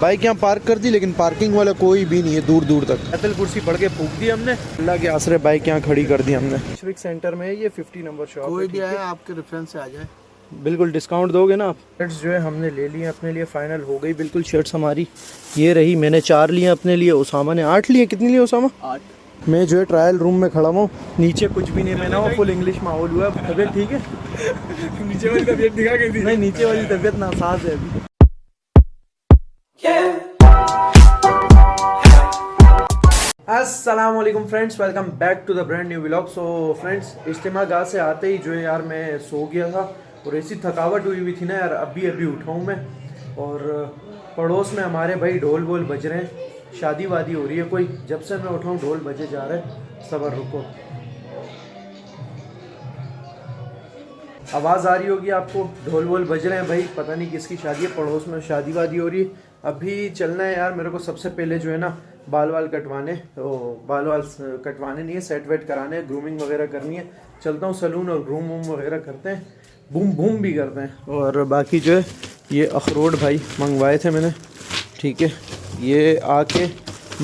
Bike यहाँ park कर दी, लेकिन पार्किंग वाला कोई भी नहीं है दूर दूर तक। ऐतल कुर्सी पड़ के फूक दी हमने, अल्लाह के आसरे बाइक यहाँ खड़ी कर दी हमने। सिविक सेंटर में ये 50 नंबर शॉप कोई भी है आपके रेफरेंस से आ जाए, बिल्कुल डिस्काउंट दोगे ना आप। शर्ट्स जो है हमने ले लिए अपने लिए, फाइनल हो गई बिल्कुल शर्ट्स हमारी। ये रही, मैंने 4 लिए अपने लिए, उसामा ने 8 लिए। कितनी लिए उसामा? 8। मैं जो है ट्रायल रूम में खड़ा हूँ, नीचे कुछ भी नहीं पहना हुआ, फुल इंग्लिश माहौल हुआ। तबीयत ठीक है? नीचे वाली तबीयत दिखा गई थी। नहीं, नीचे वाली तबीयत नासाज है अभी। अस्सलाम वालेकुम friends, welcome back to the brand new vlog. So friends, इज्तिमा गाह से आते ही जो है यार मैं सो गया था और ऐसी थकावट हुई हुई थी ना यार, अभी उठा हूँ मैं। और पड़ोस में हमारे भाई ढोल बोल बज रहे हैं, शादी वादी हो रही है कोई। जब से मैं उठा हूँ ढोल बजे जा रहे हैं। सबर रुको, आवाज़ आ रही होगी आपको, ढोल वोल बज रहे हैं भाई। पता नहीं किसकी शादी है, पड़ोस में शादी वादी हो रही है। अभी चलना है यार मेरे को सबसे पहले जो है ना बाल वाल कटवाने, तो बाल वाल कटवाने नहीं है, सेट वेट कराने, ग्रूमिंग वगैरह करनी है। चलता हूँ सलून और ग्रूम वूम वगैरह करते हैं, बूम बूम भी करते हैं। और बाकी जो है ये अखरोट भाई मंगवाए थे मैंने, ठीक है। ये आके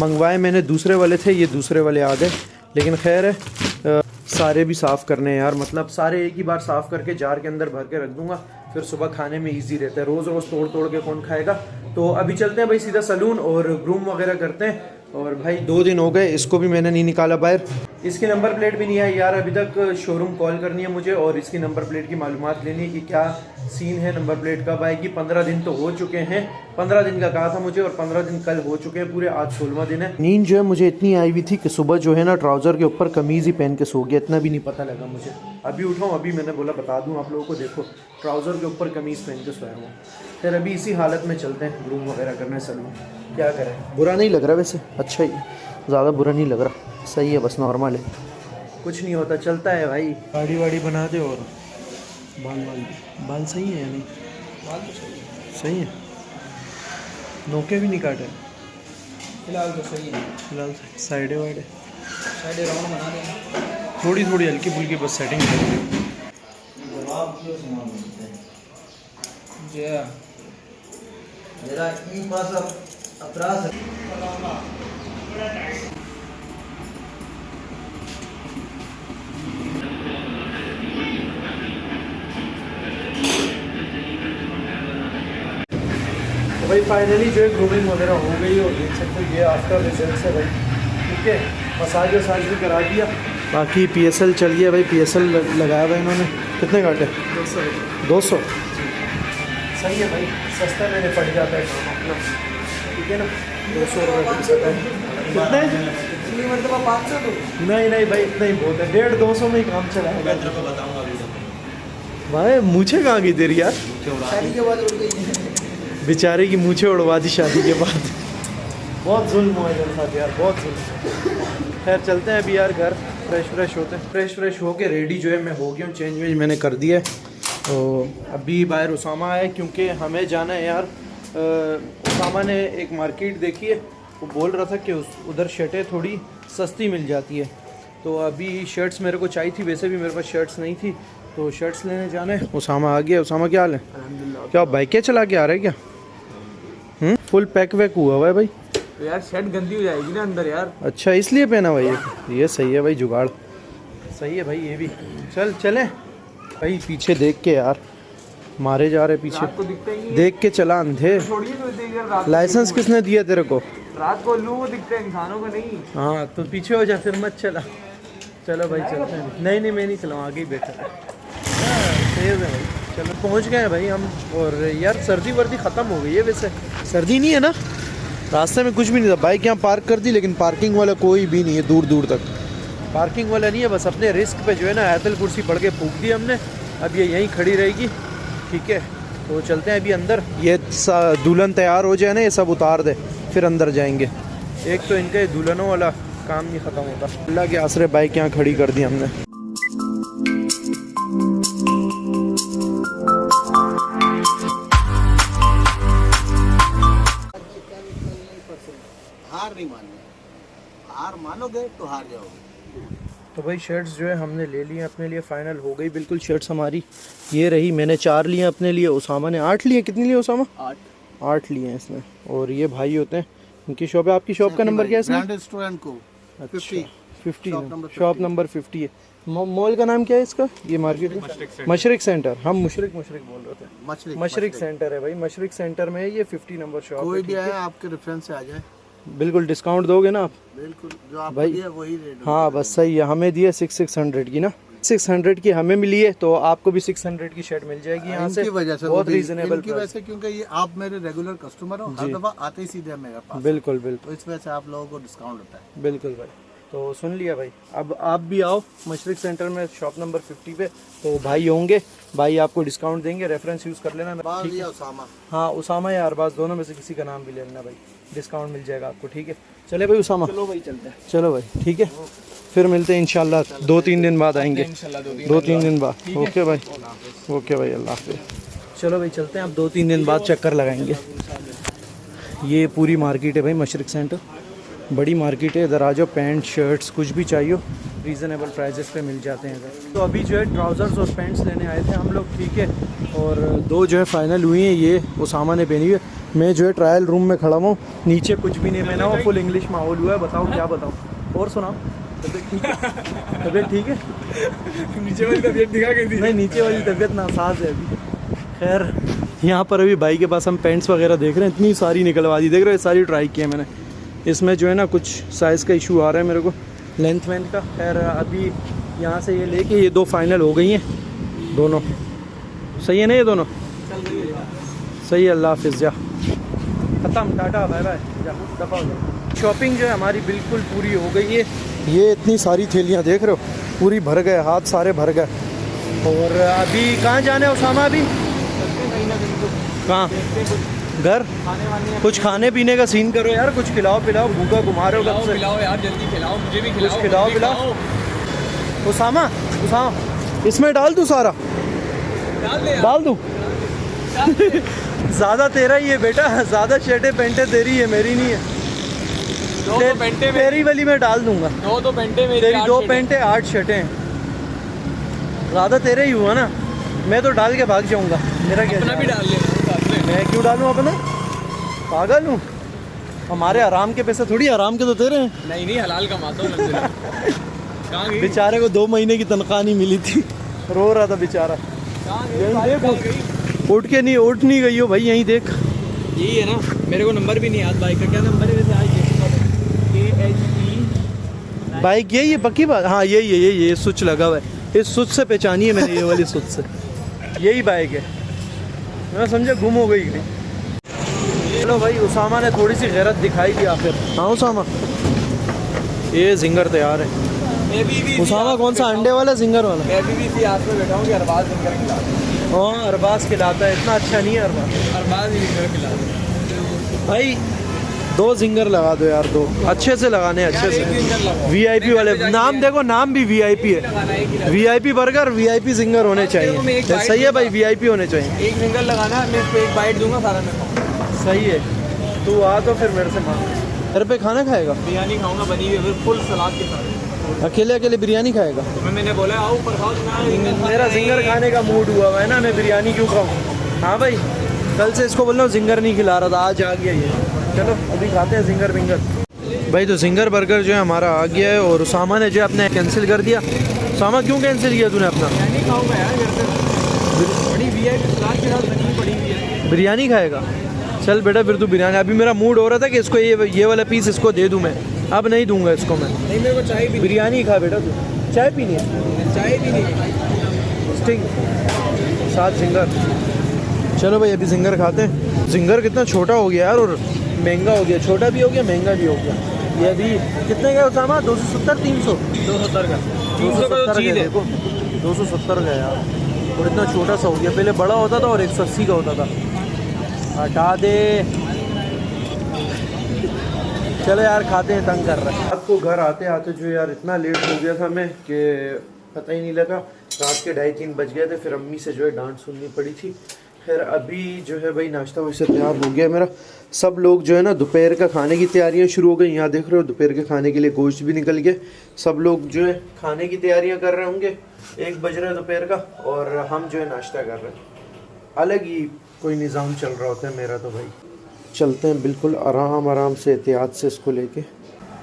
मंगवाए मैंने, दूसरे वाले थे, ये दूसरे वाले आ गए। लेकिन खैर है, सारे भी साफ़ करने हैं यार, मतलब सारे एक ही बार साफ़ करके जार के अंदर भर के रख दूंगा, फिर सुबह खाने में इजी रहता है। रोज़ रोज़ तोड़ तोड़ के कौन खाएगा। तो अभी चलते हैं भाई सीधा सलून और ग्रूम वगैरह करते हैं। और भाई 2 दिन हो गए, इसको भी मैंने नहीं निकाला बाहर। इसकी नंबर प्लेट भी नहीं आई यार अभी तक। शोरूम कॉल करनी है मुझे और इसकी नंबर प्लेट की मालूमात लेनी है कि क्या सीन है, नंबर प्लेट कब आएगी। 15 दिन तो हो चुके हैं, 15 दिन का कहा था मुझे और 15 दिन कल हो चुके हैं पूरे। आज 16वां दिन है। नींद जो है मुझे इतनी आई हुई थी कि सुबह जो है ना ट्राउज़र के ऊपर कमीज़ ही पहन के सो गया, इतना भी नहीं पता लगा मुझे। अभी उठाऊँ, अभी मैंने बोला बता दूँ आप लोगों को, देखो ट्राउज़र के ऊपर कमीज़ पहन के सोया हुआ। फिर अभी इसी हालत में चलते हैं ग्रूम वगैरह करने सलून। क्या करें, बुरा नहीं लग रहा वैसे, अच्छा ही, ज़्यादा बुरा नहीं लग रहा, सही है, बस नॉर्मल है, कुछ नहीं होता, चलता है भाई। गाड़ी वाड़ी बना दे और बाल सही है या नहीं? बाल तो सही है, नोके भी नहीं काटे फिलहाल तो सही है। फिलहाल साइडे वाइडे राउंड बना देना, थोड़ी थोड़ी हल्की फुल्की बस सेटिंग कर दी। जवाब क्यों समान मिलते हैं जी? मेरा ई पास अपराध है। तो भाई फाइनली जो है ग्रूमिंग वगैरह हो गई और देख सकते हो ये आफ्टर रिजल्ट है भाई, ठीक है। मसाज वसाज भी करा दिया, बाकी PSL चल गया भाई। PSL लगाया हुआ इन्होंने। कितने काटे? 200। सही है भाई, सस्ता में निपट जाता है काम अपना, ठीक है ना। 200 रुपये कितने? पिछली मरतबा 500 तो नहीं भाई, इतना ही बहुत है, 150-200 में ही काम चलाएगा। बताऊँगा भाई मूछे कहाँ गई तेरी यार? शादी के बाद उड़ गई बेचारे की मूछे उड़वा दी शादी के बाद। बहुत जुल्म हुआ इधर साथ यार, बहुत जुल्म। खैर चलते हैं अभी यार घर, फ्रेश होते हैं। फ्रेश होके रेडी जो है मैं हो गया हूँ, चेंज वेंज मैंने कर दिया है। तो अभी बाहर उसामा है क्योंकि हमें जाना है यार। उसामा ने एक मार्केट देखी है, वो बोल रहा था कि उधर शर्टें थोड़ी सस्ती मिल जाती है। तो अभी शर्ट्स मेरे को चाहिए थी, वैसे भी मेरे पास शर्ट्स नहीं थी, तो शर्ट्स लेने जाने। उसामा आ गया। उसामा क्या हाल है? अल्हम्दुलिल्लाह। क्या बाइकें चला के आ रहे हैं क्या? फुल पैक वैक हुआ हुआ है भाई। तो यार शर्ट गंदी हो जाएगी ना अंदर यार। अच्छा इसलिए पहना भाई? ये सही है भाई, जुगाड़ सही है भाई। ये भी चले भाई। पीछे देख के यार मारे जा रहे पीछे, रात को दिखता ही नहीं है। देख के चला अंधे। छोड़िए तो देख यार, रात को लाइसेंस किसने दिया तेरे को? रात को लू वो दिखता है, इंसानों को नहीं। हाँ तो पीछे हो जा, फिर मत चला। चलो भाई चलते हैं। नहीं मैं नहीं चलाऊँ, आगे ही बैठा है। तेज़ है भाई। चलो पहुँच गए हैं भाई हम। और यार सर्दी वर्दी ख़त्म हो गई है, वैसे सर्दी नहीं है ना। रास्ते में कुछ भी नहीं था, बाइक यहाँ पार्क कर दी, लेकिन पार्किंग वाला कोई भी नहीं है दूर दूर तक। पार्किंग वाला नहीं है, बस अपने रिस्क पे जो है ना ऐतल कुर्सी पड़ के फूक दी हमने। अब ये यहीं खड़ी रहेगी, ठीक है। तो चलते हैं अभी अंदर। ये दुल्हन तैयार हो जाए ना, ये सब उतार दे, फिर अंदर जाएंगे। एक तो इनका दुल्हनों वाला काम नहीं ख़त्म होता। अल्लाह के आसरे बाइक यहाँ खड़ी कर दी हमने। हार नहीं माननी, हार मानोगे तो हार जाओगे। तो भाई शर्ट्स जो है हमने ले ली अपने लिए, फाइनल हो गई बिल्कुल शर्ट्स हमारी। ये रही, मैंने 4 लिए अपने लिए, उसामा ने 8 लिए। कितनी लिए उसामा? 8 लिए हैं इसने। और ये भाई होते हैं, इनकी शॉप है। आपकी शॉप का नंबर क्या है इसमें? ब्रांड रेस्टोरेंट को 50 शॉप नंबर 50 है। मॉल का नाम क्या है इसका? ये मार्केट मशरिक सेंटर। हम मुशरिक बोल रहे थे। मशरिक सेंटर है भाई, मशरिक सेंटर में है ये 50 नंबर शॉप। कोई भी है आपके रेफरेंस से आ जाए, बिल्कुल डिस्काउंट दोगे ना आप? बिल्कुल, जो आप भाई दिया वही रेट। हाँ बस सही है। हमें दिए 600 की ना, 600 की हमें मिली है, तो आपको भी 600 की शर्ट मिल जाएगी यहाँ से। वजह से बहुत रीजनेबल इनकी वजह से, क्योंकि ये आप मेरे रेगुलर कस्टमर हो, हर दफा आते ही सीधे मेरे पास। बिल्कुल बिल्कुल, तो इस वजह से आप लोगों को डिस्काउंट होता है। बिल्कुल भाई। तो सुन लिया भाई, अब आप भी आओ मशरिक सेंटर में शॉप नंबर 50 पे, तो भाई होंगे, भाई आपको डिस्काउंट देंगे। रेफरेंस यूज़ कर लेना। बाज़ या उसामा। हाँ उसामा या अरबाज, दोनों में से किसी का नाम भी ले लेना भाई, डिस्काउंट मिल जाएगा आपको। ठीक है, चले भाई उसामा। चलो भाई चलते हैं। चलो भाई ठीक है, फिर मिलते हैं इंशाल्लाह 2-3 दिन बाद आएंगे। 2-3 दिन बाद। ओके भाई, ओके भाई, अल्लाह हाफिज़। चलो भाई चलते हैं, अब 2-3 दिन बाद चक्कर लगाएंगे। ये पूरी मार्केट है भाई मशरिक सेंटर, बड़ी मार्केट है। इधर आ जाओ, पैंट शर्ट्स कुछ भी चाहिए रीज़नेबल प्राइजेस पे मिल जाते हैं इधर। तो अभी जो है ट्राउज़र्स और पैंट्स लेने आए थे हम लोग, ठीक है। और 2 जो है फ़ाइनल हुई हैं, ये उसामा ने पहनी हुई है। मैं जो है ट्रायल रूम में खड़ा हूँ, नीचे कुछ भी नहीं पहना हुआ, फुल इंग्लिश माहौल हुआ है। बताओ क्या बताऊँ, और सुनाओ। तबीयत ठीक है? तबीयत ठीक है? नीचे वाली तबीयत दिखा गई थी। नहीं, नीचे वाली तबीयत नासाज है अभी। खैर यहाँ पर अभी भाई के पास हम पैंट्स वगैरह देख रहे हैं, इतनी सारी निकलवा दी, देख रहे हो, सारी ट्राई की है मैंने। इसमें जो है ना कुछ साइज़ का इशू आ रहा है मेरे को, लेंथ वेंथ का। खैर अभी यहाँ से ये लेके ये 2 फाइनल हो गई हैं दोनों। सही है ना ये दोनों? सही है, अल्लाह हाफिज़, जा ख़त्म, टाटा बाय बाय, जा दफ़ा हो जा। शॉपिंग जो है हमारी बिल्कुल पूरी हो गई है। ये इतनी सारी थैलियाँ देख रहे हो, पूरी भर गए, हाथ सारे भर गए। और अभी कहाँ जाना है उसामा? अभी कहाँ? घर? कुछ खाने पीने का सीन करो यार, कुछ खिलाओ पिलाओ, भूखा घुमा रहे हो कब से। खिलाओ यार, जल्दी खिलाओ, मुझे भी कुछ खिलाओ पिलाओ। उसामा, इसमें डाल दूँ सारा? डाल दूँ? ज़्यादा तेरा ही है बेटा, ज़्यादा शर्टें पेंटे तेरी है, मेरी नहीं है। तेरी वाली में डाल दूंगा। 2 पेंटे मेरी, तेरी 2 पेंटे 8 शर्टें हैं, ज़्यादा तेरे ही हुआ ना। मैं तो डाल के भाग जाऊंगा, मेरा क्या अपना भी डाल लेना साथ में। मैं क्यों डालूं अपना? पागल हूँ? हमारे आराम के पैसे थोड़ी, आराम के तो तेरे हैं। नहीं हलाल कमाता हूँ कहाँ गई? बेचारे को 2 महीने की तनख्वाह नहीं मिली थी, रो रहा था बेचारा। कहाँ यहीं गई? देख, उठ नहीं गई हो भाई, यहीं देख। यही है ना, मेरे को नंबर भी नहीं याद बाइक का। क्या नंबर है वैसे? आज KHE बाइक यही है, पक्की बात? हाँ यही है, यही है, ये स्विच लगा हुआ है, इस स्विच से पहचानी है मैंने, ये वाली स्विच से। यही बाइक है, मैं समझा गुम हो गई कहीं। चलो भाई, उसामा ने थोड़ी सी गैरत दिखाई दी आखिर। हाँ उसामा, ये जिंगर तैयार है। उसामा कौन सा, अंडे वाला जिंगर वाला? मैं भी इसी आस में बैठा हूँ कि अरबाज जिंगर खिला दे। हाँ अरबाज खिलाता है, इतना अच्छा नहीं है अरबाज। अरबाज ही जिंगर खिला दे भाई 2 जिंगर लगा दो यार, 2 अच्छे से लगाने, अच्छे से। VIP वाले नाम देखो, नाम भी VIP है। VIP बर्गर, VIP जिंगर होने चाहिए। सही है भाई, VIP होने चाहिए। एक जिंगर लगाना, मैं इस पे 1 बाइट दूंगा, सारा मैं खाऊंगा। सही है, तू आ तो फिर मेरे से मांग। घर पे खाना खाएगा? बिरयानी खाऊंगा बनी हुई, फुल सलाद के साथ। अकेले अकेले बिरयानी खाएगा? मैंने बोला आओ ऊपर खाओ। मेरा जिंगर खाने का मूड हुआ है ना, मैं बिरयानी क्यों खाऊँ? हाँ भाई, कल से इसको बोल रहा हूँ जिंगर नहीं खिला रहा था, आज आ गया ये। चलो अभी खाते हैं जिंगर बिंगर भाई। तो जिंगर बर्गर जो है हमारा आ गया है, और उसामा ने जो अपने कैंसिल कर दिया। उसामा क्यों कैंसिल किया तूने अपना? बिरयानी खाऊंगा यार, घर पे बड़ी VIP सलाद के साथ बनी पड़ी हुई है। बिरयानी खाएगा? चल बेटा फिर तू बिरयानी। अभी मेरा मूड हो रहा था कि इसको ये वाला पीस इसको दे दूँ मैं, अब नहीं दूंगा इसको मैं। नहीं, मेरे को चाय भी, बिरयानी खा बेटा तू। चाय पीनी है? चाय भी नहीं, स्टिंग साथ जिंगर। चलो भाई अभी जिंगर खाते हैं। जिंगर कितना छोटा हो गया यार, और महंगा हो गया, छोटा भी हो गया महंगा भी हो गया। ये अभी कितने का उसामा? 270 300? 270 का, 270 का देखो, 270 का यार, और इतना छोटा सा हो गया। पहले बड़ा होता था और 180 का होता था। हटा दे। चलो यार खाते हैं, तंग कर रहा है। आपको घर आते आते जो यार इतना लेट हो गया था मैं कि पता ही नहीं लगा, रात के 2:30-3 बज गए थे। फिर अम्मी से जो है डांट सुननी पड़ी थी। फिर अभी जो है भाई नाश्ता वैसे तैयार हो गया मेरा। सब लोग जो है ना दोपहर का खाने की तैयारियां शुरू हो गई। यहाँ देख रहे हो दोपहर के खाने के लिए गोश्त भी निकल गया। सब लोग जो है खाने की तैयारियां कर रहे होंगे। 1 बज रहा है दोपहर का, और हम जो है नाश्ता कर रहे हैं। अलग ही कोई निज़ाम चल रहा होता है मेरा तो भाई। चलते हैं बिल्कुल आराम आराम से, एहतियात से इसको लेके।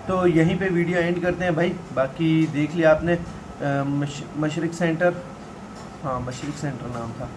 तो यहीं पे वीडियो एंड करते हैं भाई। बाकी देख लिया आपने मशरिक सेंटर, हाँ मशरिक सेंटर नाम था,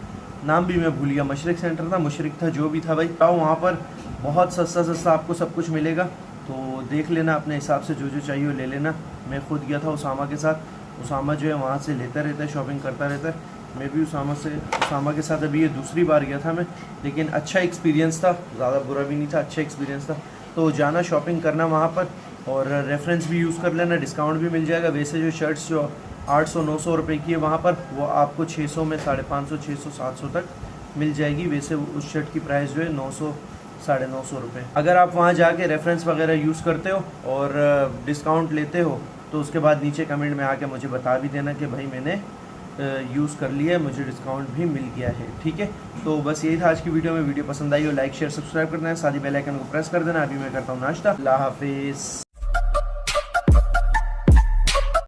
नाम भी मैं भूल गया, मशरिक सेंटर था, मुशरिक था, जो भी था भाई। आओ वहाँ पर बहुत सस्ता सस्ता आपको सब कुछ मिलेगा, तो देख लेना अपने हिसाब से, जो जो चाहिए वो ले लेना। मैं खुद गया था उसामा के साथ, उसामा जो है वहाँ से लेता रहता है, शॉपिंग करता रहता है। मैं भी उसामा के साथ अभी ये दूसरी बार गया था मैं, लेकिन अच्छा एक्सपीरियंस था, ज़्यादा बुरा भी नहीं था, अच्छा एक्सपीरियंस था। तो जाना शॉपिंग करना वहाँ पर, और रेफरेंस भी यूज़ कर लेना, डिस्काउंट भी मिल जाएगा। वैसे जो शर्ट्स जो 800-900 रुपये की है वहाँ पर, वो आपको 600 में 550, 600, 700 तक मिल जाएगी। वैसे उस शर्ट की प्राइस जो है 900, 950 रुपये। अगर आप वहाँ जाके रेफरेंस वगैरह यूज़ करते हो और डिस्काउंट लेते हो, तो उसके बाद नीचे कमेंट में आके मुझे बता भी देना कि भाई मैंने यूज़ कर लिया है, मुझे डिस्काउंट भी मिल गया है, ठीक है। तो बस यही था आज की वीडियो में। वीडियो पसंद आई हो लाइक शेयर सब्सक्राइब करना है, साथ ही बेल आइकन को प्रेस कर देना। अभी मैं करता हूँ नाश्ता। अल्लाह हाफिज़।